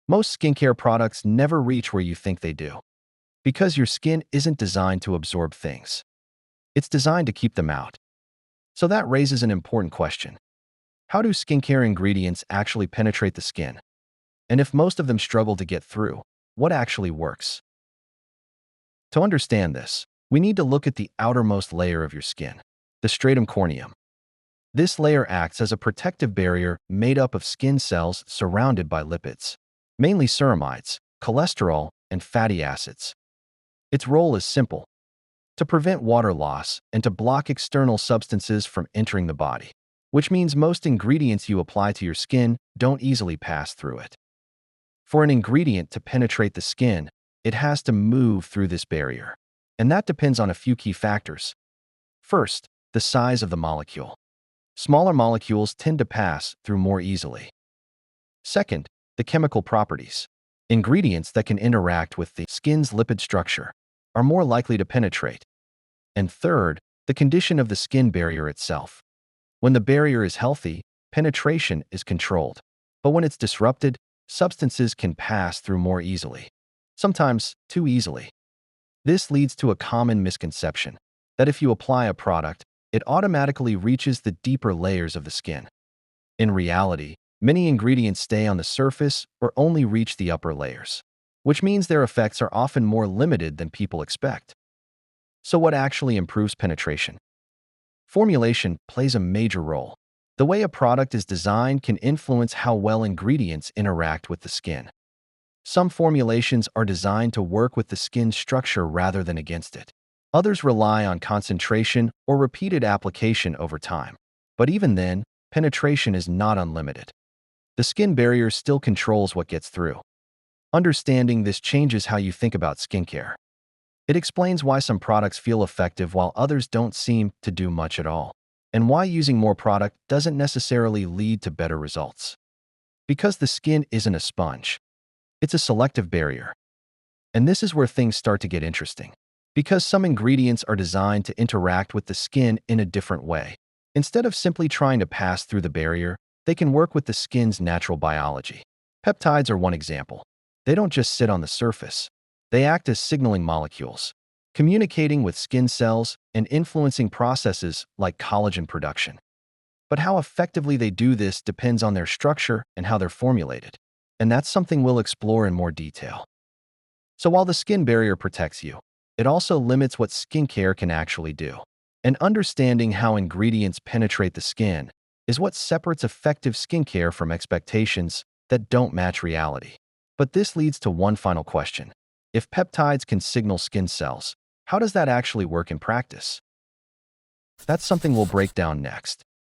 Most skincare products never reach where you think they do, because your skin isn't designed to absorb things. It's designed to keep them out. So that raises an important question. How do skincare ingredients actually penetrate the skin? And if most of them struggle to get through, what actually works? To understand this, we need to look at the outermost layer of your skin, the stratum corneum. This layer acts as a protective barrier made up of skin cells surrounded by lipids, mainly ceramides, cholesterol, and fatty acids. Its role is simple: to prevent water loss and to block external substances from entering the body, which means most ingredients you apply to your skin don't easily pass through it. For an ingredient to penetrate the skin, it has to move through this barrier, and that depends on a few key factors. First, the size of the molecule. Smaller molecules tend to pass through more easily. Second, the chemical properties. Ingredients that can interact with the skin's lipid structure are more likely to penetrate. And third, the condition of the skin barrier itself. When the barrier is healthy, penetration is controlled. But when it's disrupted, substances can pass through more easily, sometimes too easily. This leads to a common misconception that if you apply a product, it automatically reaches the deeper layers of the skin. In reality, many ingredients stay on the surface or only reach the upper layers, which means their effects are often more limited than people expect. So what actually improves penetration? Formulation plays a major role. The way a product is designed can influence how well ingredients interact with the skin. Some formulations are designed to work with the skin's structure rather than against it. Others rely on concentration or repeated application over time. But even then, penetration is not unlimited. The skin barrier still controls what gets through. Understanding this changes how you think about skincare. It explains why some products feel effective while others don't seem to do much at all, and why using more product doesn't necessarily lead to better results. Because the skin isn't a sponge. It's a selective barrier. And this is where things start to get interesting. Because some ingredients are designed to interact with the skin in a different way. Instead of simply trying to pass through the barrier, they can work with the skin's natural biology. Peptides are one example. They don't just sit on the surface. They act as signaling molecules, communicating with skin cells and influencing processes like collagen production. But how effectively they do this depends on their structure and how they're formulated. And that's something we'll explore in more detail. So while the skin barrier protects you, it also limits what skincare can actually do. And understanding how ingredients penetrate the skin is what separates effective skincare from expectations that don't match reality. But this leads to one final question. If peptides can signal skin cells, how does that actually work in practice? That's something we'll break down next.